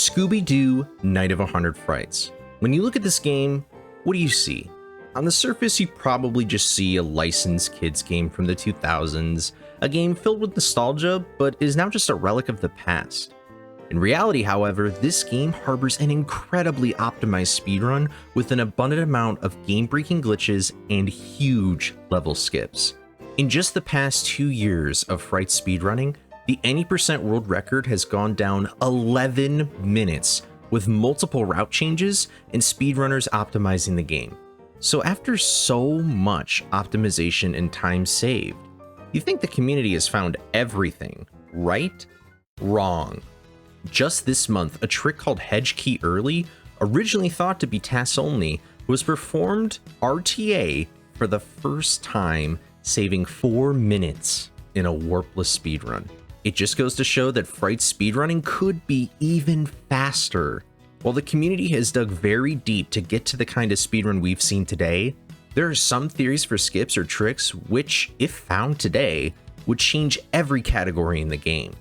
Scooby-Doo Night of 100 Frights. When you look at this game, what do you see? On the surface, you probably just see a licensed kids game from the 2000s, a game filled with nostalgia, but is now just a relic of the past. In reality, however, this game harbors an incredibly optimized speedrun with an abundant amount of game-breaking glitches and huge level skips. In just the past 2 years of Frights speedrunning, the 80% world record has gone down 11 minutes, with multiple route changes and speedrunners optimizing the game. So after so much optimization and time saved, you think the community has found everything, right? Wrong. Just this month, a trick called Hedge Key Early, originally thought to be TAS only, was performed RTA for the first time, saving 4 minutes in a warpless speedrun. It just goes to show that Frights speedrunning could be even faster. While the community has dug very deep to get to the kind of speedrun we've seen today, there are some theories for skips or tricks which, if found today, would change every category in the game.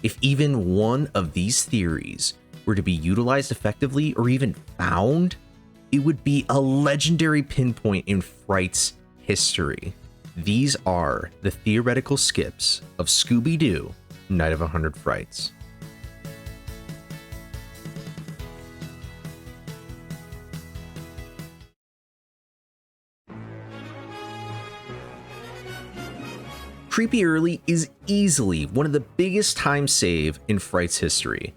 If even one of these theories were to be utilized effectively or even found, it would be a legendary pinpoint in Frights history. These are the theoretical skips of Scooby-Doo Night of 100 Frights. Creepy Early is easily one of the biggest time save in Frights history.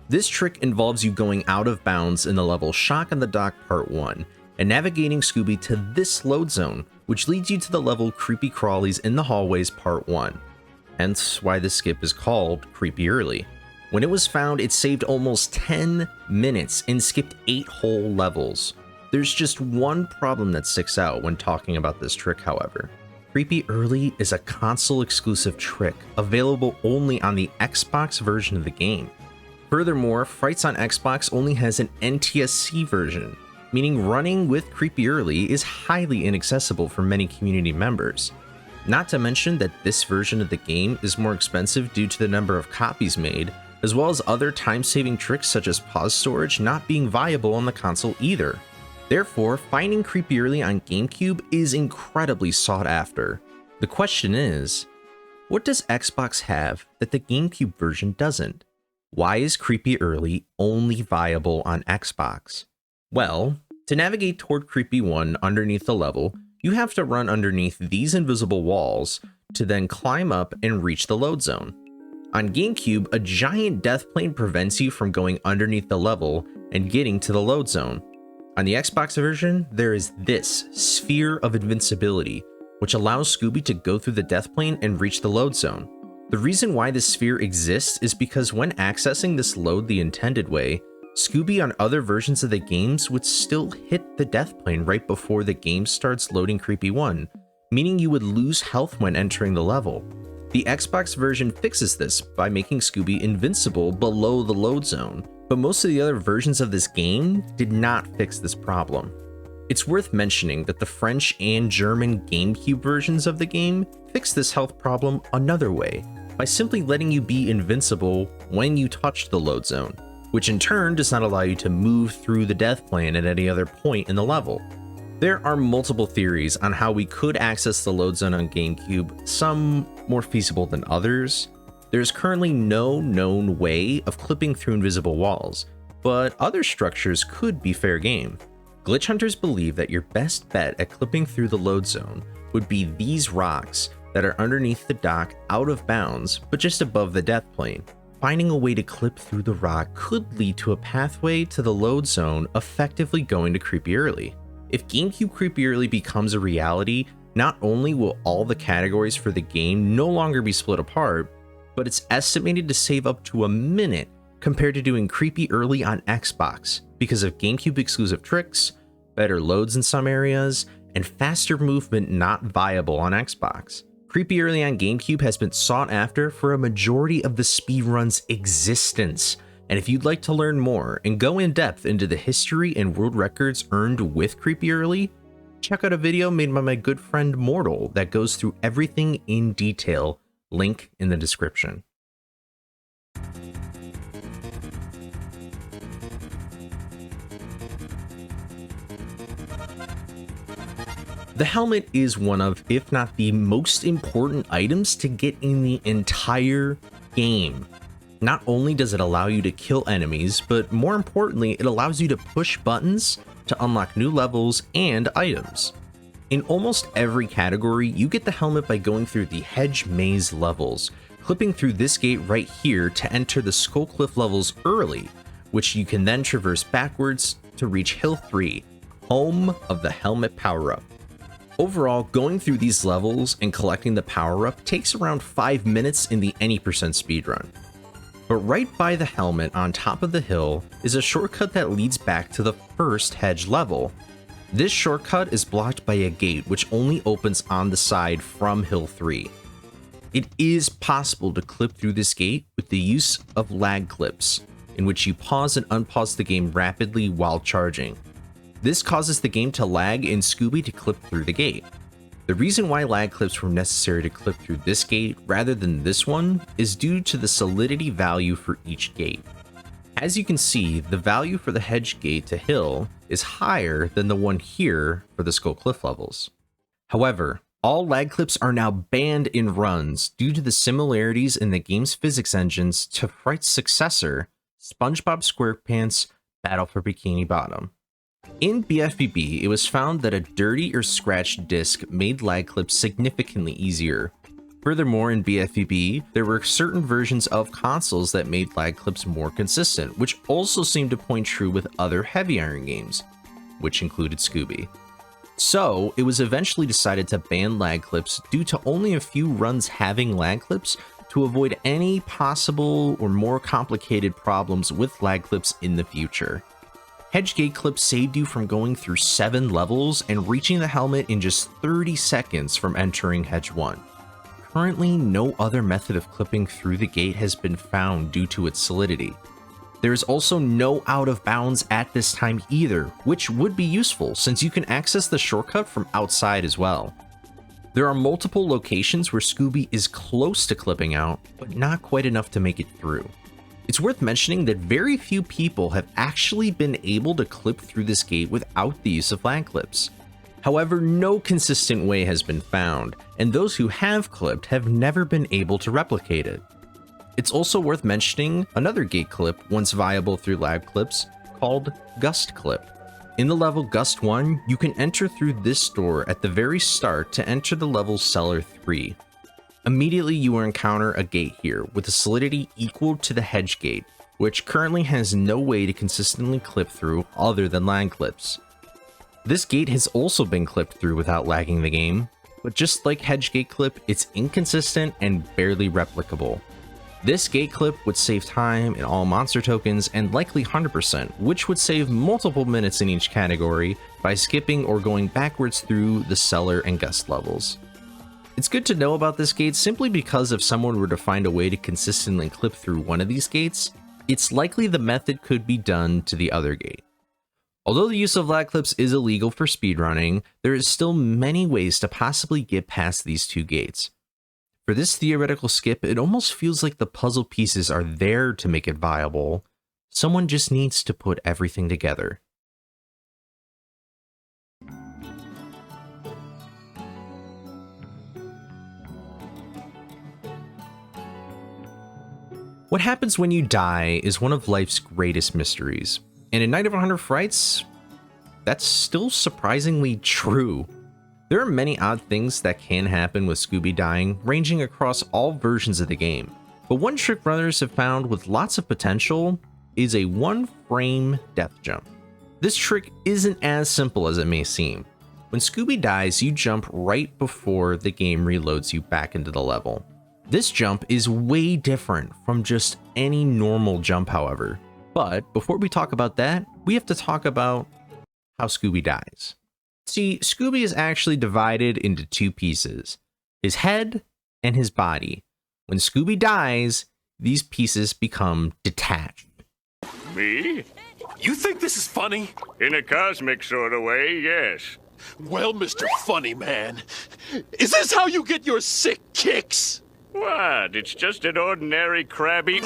This trick involves you going out of bounds in the level Shock on the Dock Part 1 and navigating Scooby to this load zone, which leads you to the level Creepy Crawlies in the Hallways Part 1. Hence why this skip is called Creepy Early. When it was found, it saved almost 10 minutes and skipped 8 whole levels. There's just one problem that sticks out when talking about this trick, however. Creepy Early is a console-exclusive trick, available only on the Xbox version of the game. Furthermore, Frights on Xbox only has an NTSC version, meaning running with Creepy Early is highly inaccessible for many community members. Not to mention that this version of the game is more expensive due to the number of copies made, as well as other time-saving tricks such as pause storage not being viable on the console either. Therefore, finding Creepy Early on GameCube is incredibly sought after. The question is, what does Xbox have that the GameCube version doesn't? Why is Creepy Early only viable on Xbox? Well, to navigate toward Creepy 1 underneath the level, you have to run underneath these invisible walls to then climb up and reach the load zone. On GameCube, a giant death plane prevents you from going underneath the level and getting to the load zone. On the Xbox version, there is this Sphere of Invincibility, which allows Scooby to go through the death plane and reach the load zone. The reason why this sphere exists is because when accessing this load the intended way, Scooby on other versions of the games would still hit the death plane right before the game starts loading Creepy 1, meaning you would lose health when entering the level. The Xbox version fixes this by making Scooby invincible below the load zone, but most of the other versions of this game did not fix this problem. It's worth mentioning that the French and German GameCube versions of the game fix this health problem another way, by simply letting you be invincible when you touch the load zone, which in turn does not allow you to move through the death plane at any other point in the level. There are multiple theories on how we could access the load zone on GameCube, some more feasible than others. There's currently no known way of clipping through invisible walls, but other structures could be fair game. Glitch hunters believe that your best bet at clipping through the load zone would be these rocks that are underneath the dock out of bounds, but just above the death plane. Finding a way to clip through the rock could lead to a pathway to the load zone, effectively going to Creepy Early. If GameCube Creepy Early becomes a reality, not only will all the categories for the game no longer be split apart, but it's estimated to save up to a minute compared to doing Creepy Early on Xbox because of GameCube exclusive tricks, better loads in some areas, and faster movement not viable on Xbox. Creepy Early on GameCube has been sought after for a majority of the speedrun's existence, and if you'd like to learn more and go in depth into the history and world records earned with Creepy Early, check out a video made by my good friend Mortal that goes through everything in detail, link in the description. The helmet is one of, if not the most important items to get in the entire game. Not only does it allow you to kill enemies, but more importantly, it allows you to push buttons to unlock new levels and items. In almost every category, you get the helmet by going through the Hedge Maze levels, clipping through this gate right here to enter the Skull Cliff levels early, which you can then traverse backwards to reach Hill 3, home of the helmet power-up. Overall, going through these levels and collecting the power-up takes around 5 minutes in the any % speedrun. But right by the helmet on top of the hill is a shortcut that leads back to the first hedge level. This shortcut is blocked by a gate which only opens on the side from Hill 3. It is possible to clip through this gate with the use of lag clips, in which you pause and unpause the game rapidly while charging. This causes the game to lag and Scooby to clip through the gate. The reason why lag clips were necessary to clip through this gate rather than this one is due to the solidity value for each gate. As you can see, the value for the hedge gate to hill is higher than the one here for the Skull Cliff levels. However, all lag clips are now banned in runs due to the similarities in the game's physics engines to Frights' successor, SpongeBob SquarePants' Battle for Bikini Bottom. In BFBB, it was found that a dirty or scratched disc made lag clips significantly easier. Furthermore, in BFBB, there were certain versions of consoles that made lag clips more consistent, which also seemed to point true with other Heavy Iron games, which included Scooby. So, it was eventually decided to ban lag clips due to only a few runs having lag clips to avoid any possible or more complicated problems with lag clips in the future. Hedge gate clips saved you from going through 7 levels and reaching the helmet in just 30 seconds from entering Hedge 1. Currently, no other method of clipping through the gate has been found due to its solidity. There is also no out of bounds at this time either, which would be useful since you can access the shortcut from outside as well. There are multiple locations where Scooby is close to clipping out, but not quite enough to make it through. It's worth mentioning that very few people have actually been able to clip through this gate without the use of lag clips. However, no consistent way has been found, and those who have clipped have never been able to replicate it. It's also worth mentioning another gate clip once viable through lag clips called Gust Clip. In the level Gust 1, you can enter through this door at the very start to enter the level Cellar 3. Immediately you will encounter a gate here with a solidity equal to the hedge gate, which currently has no way to consistently clip through other than lag clips. This gate has also been clipped through without lagging the game, but just like hedge gate clip, it's inconsistent and barely replicable. This gate clip would save time in all monster tokens and likely 100%, which would save multiple minutes in each category by skipping or going backwards through the cellar and gust levels. It's good to know about this gate simply because if someone were to find a way to consistently clip through one of these gates, it's likely the method could be done to the other gate. Although the use of lag clips is illegal for speedrunning, there is still many ways to possibly get past these two gates. For this theoretical skip, it almost feels like the puzzle pieces are there to make it viable. Someone just needs to put everything together. What happens when you die is one of life's greatest mysteries, and in Night of 100 Frights, that's still surprisingly true. There are many odd things that can happen with Scooby dying, ranging across all versions of the game, but one trick runners have found with lots of potential is a 1-frame death jump. This trick isn't as simple as it may seem. When Scooby dies, you jump right before the game reloads you back into the level. This jump is way different from just any normal jump, however. But before we talk about that, we have to talk about how Scooby dies. See, Scooby is actually divided into 2 pieces, his head and his body. When Scooby dies, these pieces become detached. Me? You think this is funny? In a cosmic sort of way, yes. Well, Mr. Funny Man, is this how you get your sick kicks? What? It's just an ordinary crabby...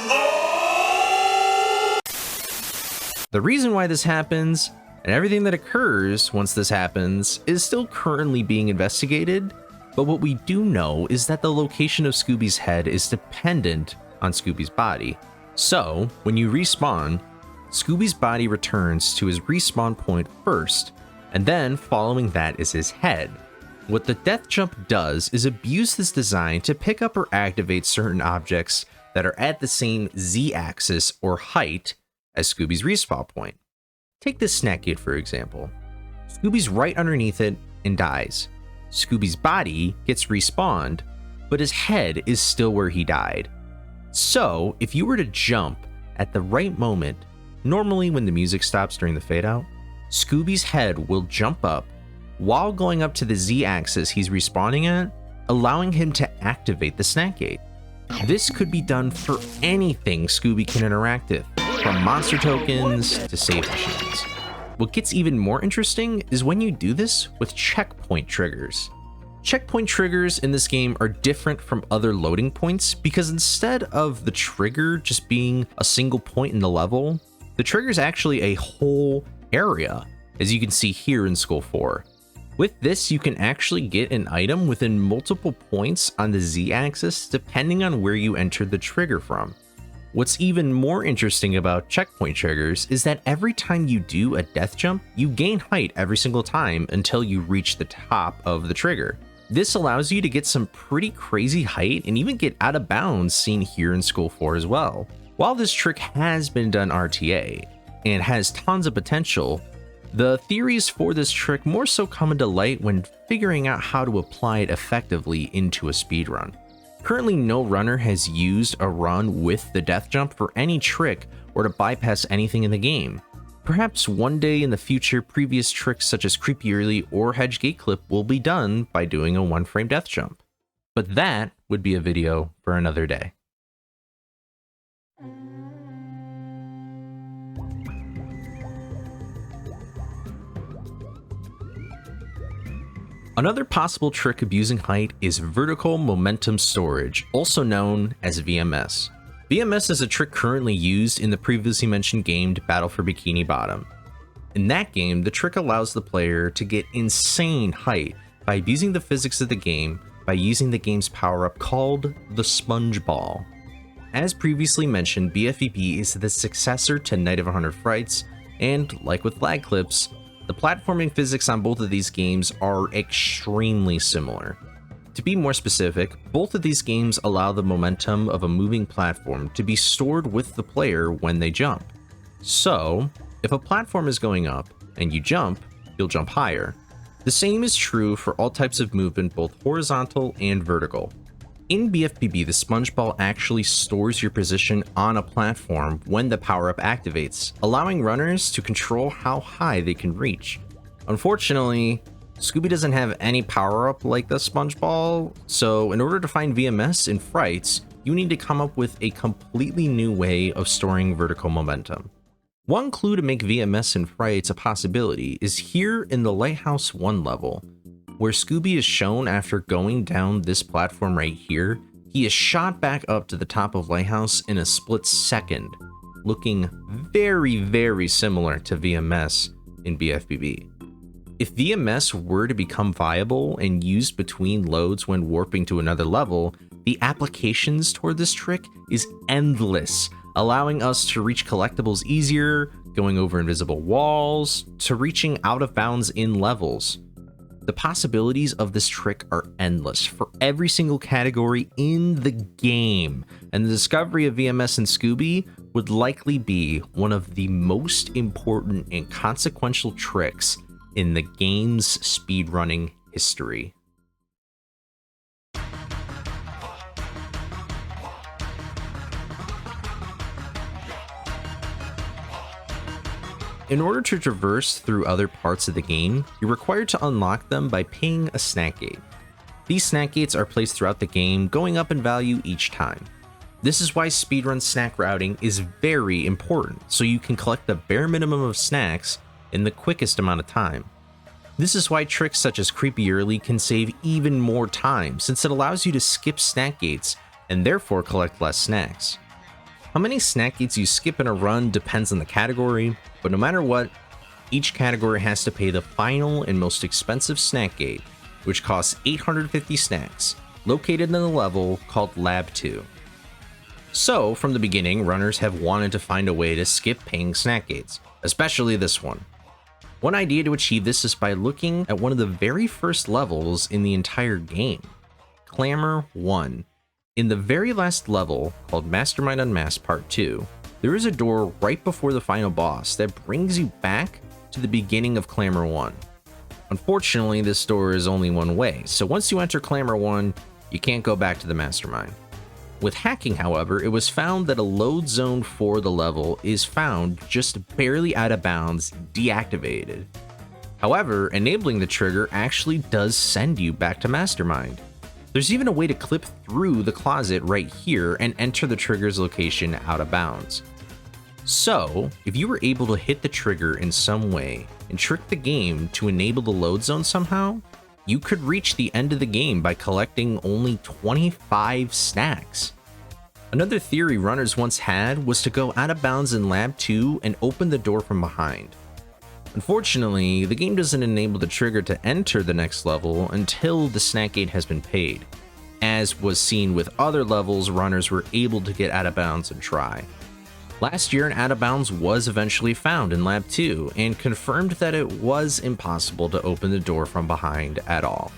The reason why this happens and everything that occurs once this happens is still currently being investigated, but what we do know is that the location of Scooby's head is dependent on Scooby's body. So, when you respawn, Scooby's body returns to his respawn point first, and then following that is his head. What the death jump does is abuse this design to pick up or activate certain objects that are at the same z-axis or height as Scooby's respawn point. Take this snack gate for example. Scooby's right underneath it and dies. Scooby's body gets respawned, but his head is still where he died. So, if you were to jump at the right moment, normally when the music stops during the fade out, Scooby's head will jump up while going up to the z-axis he's respawning at, allowing him to activate the snack gate. This could be done for anything Scooby can interact with, from monster tokens to save machines. What gets even more interesting is when you do this with checkpoint triggers. Checkpoint triggers in this game are different from other loading points because instead of the trigger just being a single point in the level, the trigger is actually a whole area, as you can see here in Skull 4. With this, you can actually get an item within multiple points on the z-axis depending on where you entered the trigger from. What's even more interesting about checkpoint triggers is that every time you do a death jump, you gain height every single time until you reach the top of the trigger. This allows you to get some pretty crazy height and even get out of bounds seen here in Skull 4 as well. While this trick has been done RTA and has tons of potential, the theories for this trick more so come into light when figuring out how to apply it effectively into a speedrun. Currently, no runner has used a run with the death jump for any trick or to bypass anything in the game. Perhaps one day in the future, previous tricks such as Creepy Early or Hedge Gate Clip will be done by doing a one-frame death jump. But that would be a video for another day. Another possible trick abusing height is vertical momentum storage, also known as VMS. VMS is a trick currently used in the previously mentioned game Battle for Bikini Bottom. In that game, the trick allows the player to get insane height by abusing the physics of the game by using the game's power-up called the Sponge Ball. As previously mentioned, BFBB is the successor to Night of 100 Frights, and like with lag clips, the platforming physics on both of these games are extremely similar. To be more specific, both of these games allow the momentum of a moving platform to be stored with the player when they jump. So, if a platform is going up and you jump, you'll jump higher. The same is true for all types of movement, both horizontal and vertical. In BFBB, the Sponge Ball actually stores your position on a platform when the power-up activates, allowing runners to control how high they can reach. Unfortunately, Scooby doesn't have any power-up like the Sponge Ball, so in order to find VMS in Frights, you need to come up with a completely new way of storing vertical momentum. One clue to make VMS in Frights a possibility is here in the Lighthouse 1 level, where Scooby is shown after going down this platform right here. He is shot back up to the top of Lighthouse in a split second, looking very, very similar to VMS in BFBB. If VMS were to become viable and used between loads when warping to another level, the applications toward this trick is endless, allowing us to reach collectibles easier, going over invisible walls, to reaching out of bounds in levels. The possibilities of this trick are endless for every single category in the game, and the discovery of VMS in Scooby would likely be one of the most important and consequential tricks in the game's speedrunning history. In order to traverse through other parts of the game, you're required to unlock them by paying a snack gate. These snack gates are placed throughout the game, going up in value each time. This is why speedrun snack routing is very important, so you can collect the bare minimum of snacks in the quickest amount of time. This is why tricks such as Creepy Early can save even more time, since it allows you to skip snack gates and therefore collect less snacks. How many snack gates you skip in a run depends on the category, but no matter what, each category has to pay the final and most expensive snack gate, which costs 850 snacks, located in the level called Lab 2. So, from the beginning, runners have wanted to find a way to skip paying snack gates, especially this one. One idea to achieve this is by looking at one of the very first levels in the entire game, Clamor 1. In the very last level, called Mastermind Unmasked Part 2, there is a door right before the final boss that brings you back to the beginning of Clamor 1. Unfortunately, this door is only one way, so once you enter Clamor 1, you can't go back to the Mastermind. With hacking, however, it was found that a load zone for the level is found just barely out of bounds, deactivated. However, enabling the trigger actually does send you back to Mastermind. There's even a way to clip through the closet right here and enter the trigger's location out of bounds. So, if you were able to hit the trigger in some way and trick the game to enable the load zone somehow, you could reach the end of the game by collecting only 25 snacks. Another theory runners once had was to go out of bounds in Lab 2 and open the door from behind. Unfortunately, the game doesn't enable the trigger to enter the next level until the snack gate has been paid. As was seen with other levels, runners were able to get out of bounds and try. Last year, an out of bounds was eventually found in Lab 2 and confirmed that it was impossible to open the door from behind at all.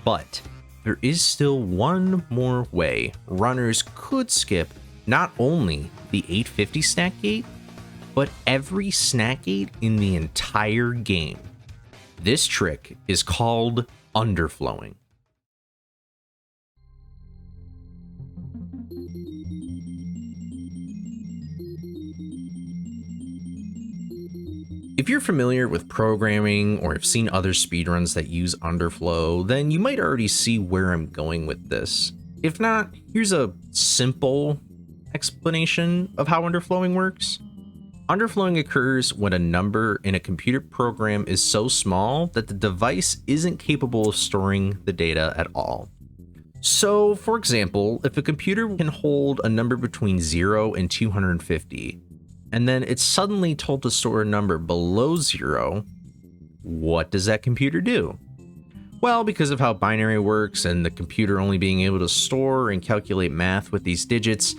But there is still one more way runners could skip not only the 850 snack gate, but every snack gate in the entire game. This trick is called Underflowing. If you're familiar with programming or have seen other speedruns that use underflow, then you might already see where I'm going with this. If not, here's a simple explanation of how underflowing works. Underflowing occurs when a number in a computer program is so small that the device isn't capable of storing the data at all. So, for example, if a computer can hold a number between 0 and 250, and then it's suddenly told to store a number below 0, what does that computer do? Well, because of how binary works and the computer only being able to store and calculate math with these digits,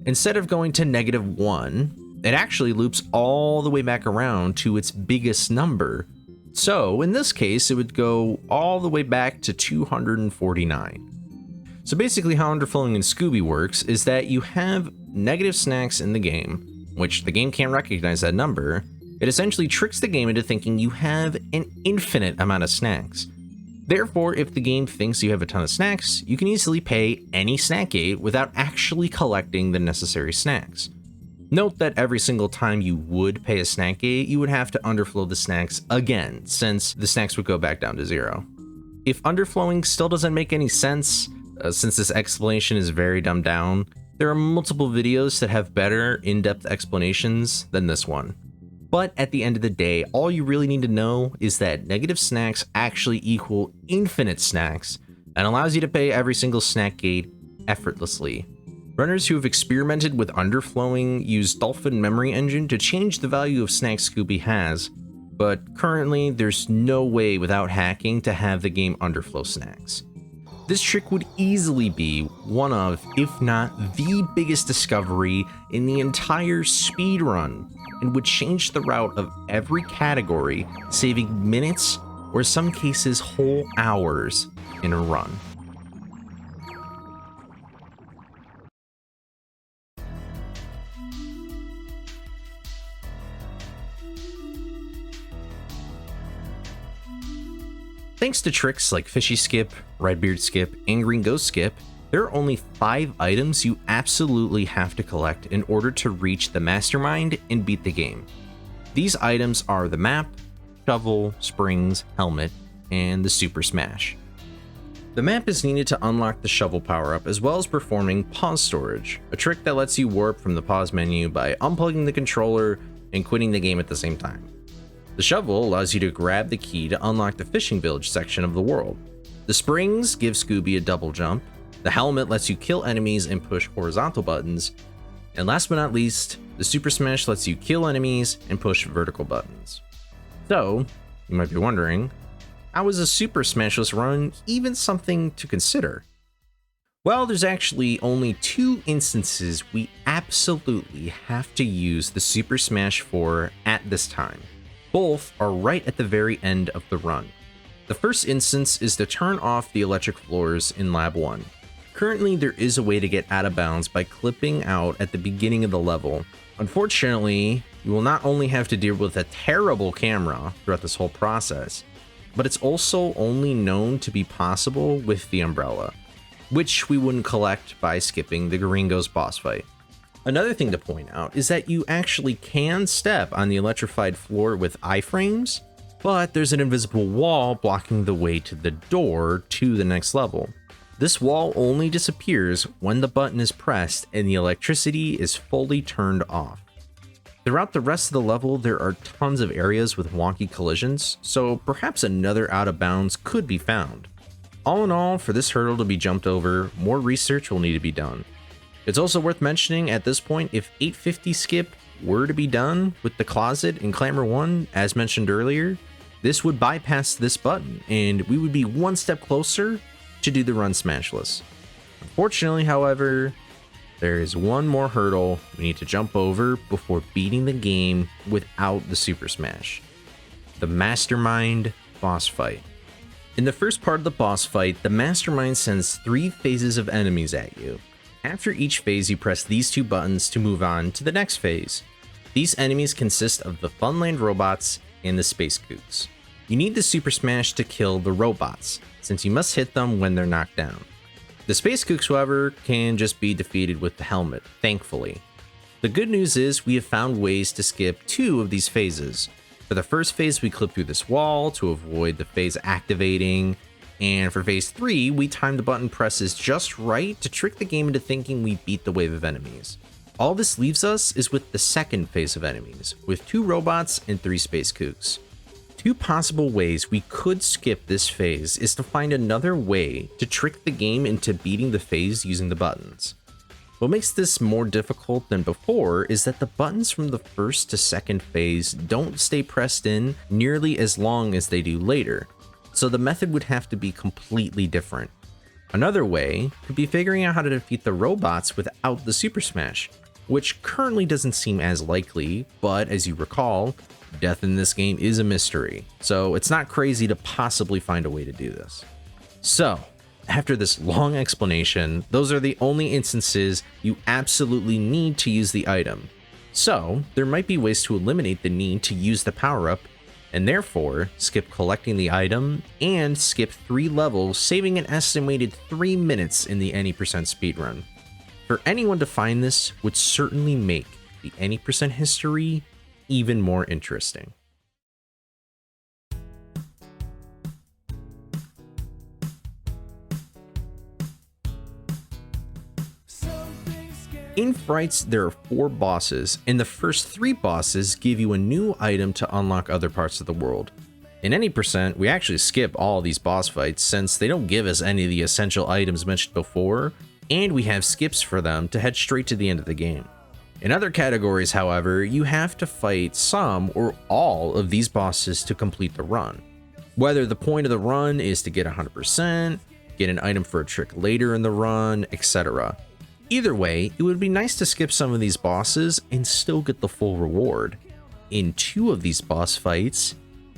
instead of going to -1, it actually loops all the way back around to its biggest number. So in this case, it would go all the way back to 249. So basically how underflowing in Scooby works is that you have negative snacks in the game, which the game can't recognize that number. It essentially tricks the game into thinking you have an infinite amount of snacks. Therefore, if the game thinks you have a ton of snacks, you can easily pay any snack gate without actually collecting the necessary snacks. Note that every single time you would pay a snack gate, you would have to underflow the snacks again, since the snacks would go back down to 0. If underflowing still doesn't make any sense, since this explanation is very dumbed down, there are multiple videos that have better in-depth explanations than this one. But at the end of the day, all you really need to know is that negative snacks actually equal infinite snacks and allows you to pay every single snack gate effortlessly. Runners who have experimented with underflowing use Dolphin Memory Engine to change the value of snacks Scooby has, but currently there's no way without hacking to have the game underflow snacks. This trick would easily be one of, if not the biggest discovery in the entire speedrun, and would change the route of every category, saving minutes, or in some cases whole hours, in a run. Thanks to tricks like Fishy Skip, Redbeard Skip, and Green Ghost Skip, there are only 5 items you absolutely have to collect in order to reach the Mastermind and beat the game. These items are the map, shovel, springs, helmet, and the Super Smash. The map is needed to unlock the shovel power-up, as well as performing pause storage, a trick that lets you warp from the pause menu by unplugging the controller and quitting the game at the same time. The shovel allows you to grab the key to unlock the fishing village section of the world. The springs give Scooby a double jump, the helmet lets you kill enemies and push horizontal buttons, and last but not least, the Super Smash lets you kill enemies and push vertical buttons. So, you might be wondering, how is a Super Smashless run even something to consider? Well, there's actually only 2 instances we absolutely have to use the Super Smash for at this time. Both are right at the very end of the run. The first instance is to turn off the electric floors in Lab 1. Currently, there is a way to get out of bounds by clipping out at the beginning of the level. Unfortunately, you will not only have to deal with a terrible camera throughout this whole process, but it's also only known to be possible with the umbrella, which we wouldn't collect by skipping the Gringos boss fight. Another thing to point out is that you actually can step on the electrified floor with iframes, but there's an invisible wall blocking the way to the door to the next level. This wall only disappears when the button is pressed and the electricity is fully turned off. Throughout the rest of the level, there are tons of areas with wonky collisions, so perhaps another out of bounds could be found. All in all, for this hurdle to be jumped over, more research will need to be done. It's also worth mentioning at this point, if 850 skip were to be done with the closet in Clamor 1, as mentioned earlier, this would bypass this button, and we would be one step closer to do the run smashless. Unfortunately, however, there is one more hurdle we need to jump over before beating the game without the Super Smash. The Mastermind boss fight. In the first part of the boss fight, the Mastermind sends 3 phases of enemies at you. After each phase, you press these 2 buttons to move on to the next phase. These enemies consist of the Funland robots and the Space Kooks. You need the Super Smash to kill the robots, since you must hit them when they're knocked down. The Space Kooks, however, can just be defeated with the helmet, thankfully. The good news is we have found ways to skip 2 of these phases. For the first phase, we clip through this wall to avoid the phase activating, and for phase 3, we time the button presses just right to trick the game into thinking we beat the wave of enemies. All this leaves us is with the second phase of enemies, with 2 robots and 3 Space Kooks. 2 possible ways we could skip this phase is to find another way to trick the game into beating the phase using the buttons. What makes this more difficult than before is that the buttons from the first to second phase don't stay pressed in nearly as long as they do later, so the method would have to be completely different. Another way could be figuring out how to defeat the robots without the Super Smash, which currently doesn't seem as likely, but as you recall, death in this game is a mystery, so it's not crazy to possibly find a way to do this. So, after this long explanation, those are the only instances you absolutely need to use the item. So, there might be ways to eliminate the need to use the power-up, and therefore skip collecting the item and skip 3 levels, saving an estimated 3 minutes in the any% speedrun. For anyone to find this would certainly make the any% history even more interesting. In Frights, there are 4 bosses, and the first 3 bosses give you a new item to unlock other parts of the world. In any%, we actually skip all these boss fights since they don't give us any of the essential items mentioned before, and we have skips for them to head straight to the end of the game. In other categories, however, you have to fight some or all of these bosses to complete the run. Whether the point of the run is to get 100%, get an item for a trick later in the run, etc. Either way, it would be nice to skip some of these bosses and still get the full reward. In 2 of these boss fights,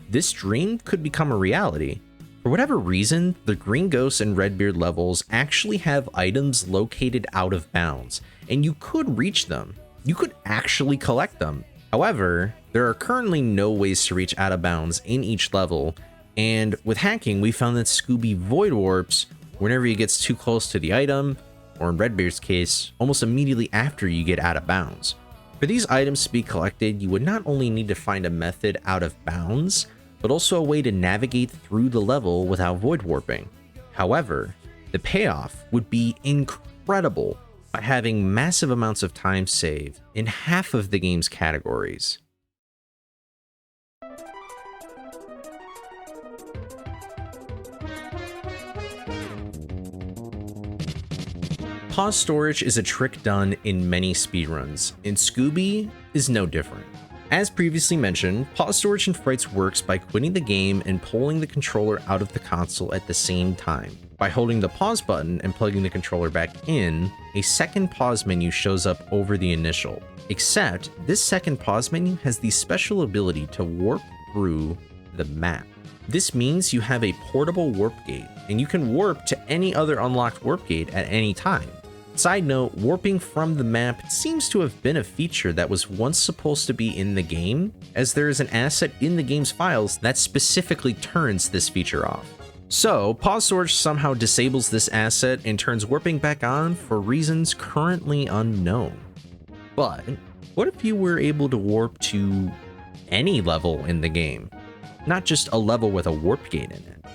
this dream could become a reality. For whatever reason, the Green Ghost and Redbeard levels actually have items located out of bounds, and you could reach them. You could actually collect them. However, there are currently no ways to reach out of bounds in each level, and with hacking, we found that Scooby void warps whenever he gets too close to the item, or in Redbeard's case, almost immediately after you get out of bounds. For these items to be collected, you would not only need to find a method out of bounds, but also a way to navigate through the level without void warping. However, the payoff would be incredible by having massive amounts of time saved in half of the game's categories. Pause storage is a trick done in many speedruns, and Scooby is no different. As previously mentioned, pause storage in Frights works by quitting the game and pulling the controller out of the console at the same time. By holding the pause button and plugging the controller back in, a second pause menu shows up over the initial. Except, this second pause menu has the special ability to warp through the map. This means you have a portable warp gate, and you can warp to any other unlocked warp gate at any time. Side note, warping from the map seems to have been a feature that was once supposed to be in the game, as there is an asset in the game's files that specifically turns this feature off. So, pause storage somehow disables this asset and turns warping back on for reasons currently unknown. But, what if you were able to warp to any level in the game? Not just a level with a warp gate in it.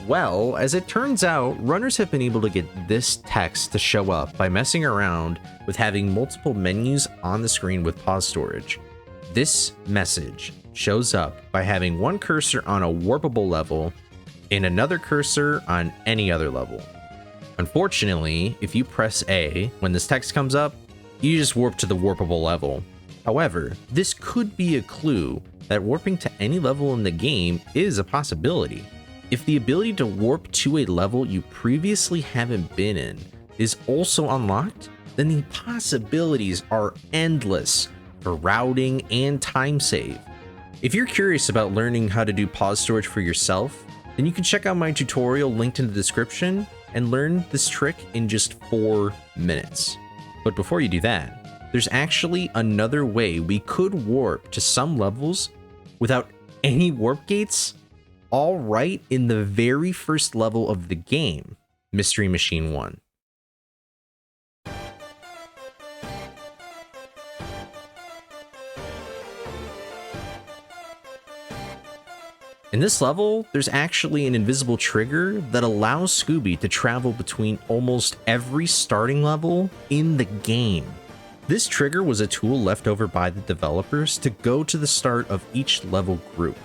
Well, as it turns out, runners have been able to get this text to show up by messing around with having multiple menus on the screen with pause storage. This message shows up by having one cursor on a warpable level and another cursor on any other level. Unfortunately, if you press A when this text comes up, you just warp to the warpable level. However, this could be a clue that warping to any level in the game is a possibility. If the ability to warp to a level you previously haven't been in is also unlocked, then the possibilities are endless for routing and time save. If you're curious about learning how to do pause storage for yourself, then you can check out my tutorial linked in the description and learn this trick in just 4 minutes. But before you do that, there's actually another way we could warp to some levels without any warp gates, all right in the very first level of the game, Mystery Machine 1. In this level, there's actually an invisible trigger that allows Scooby to travel between almost every starting level in the game. This trigger was a tool left over by the developers to go to the start of each level group.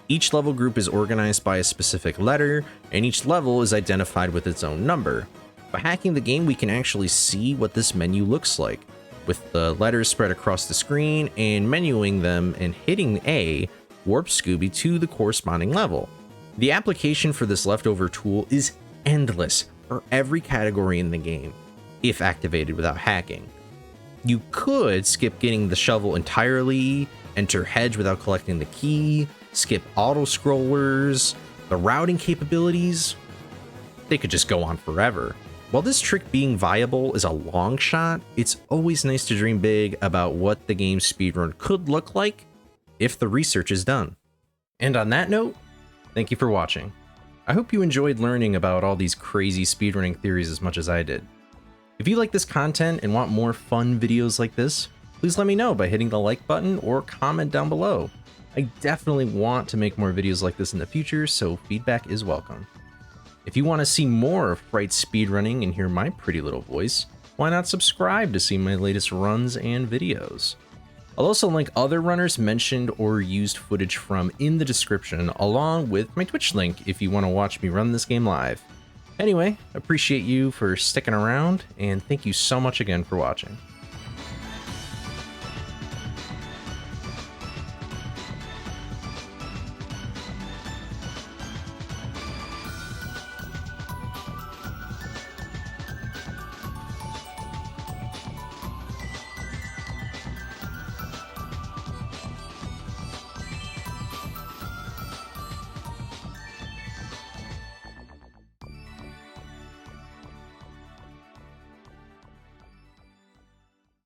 Each level group is organized by a specific letter, and each level is identified with its own number. By hacking the game, we can actually see what this menu looks like, with the letters spread across the screen, and menuing them and hitting A warps Scooby to the corresponding level. The application for this leftover tool is endless for every category in the game, if activated without hacking. You could skip getting the shovel entirely, enter hedge without collecting the key, skip auto scrollers, the routing capabilities. They could just go on forever. While this trick being viable is a long shot, it's always nice to dream big about what the game's speedrun could look like if the research is done. And on that note, thank you for watching. I hope you enjoyed learning about all these crazy speedrunning theories as much as I did. If you like this content and want more fun videos like this, please let me know by hitting the like button or comment down below. I definitely want to make more videos like this in the future, so feedback is welcome. If you want to see more of Frights speedrunning and hear my pretty little voice, why not subscribe to see my latest runs and videos? I'll also link other runners mentioned or used footage from in the description, along with my Twitch link if you want to watch me run this game live. Anyway, appreciate you for sticking around, and thank you so much again for watching.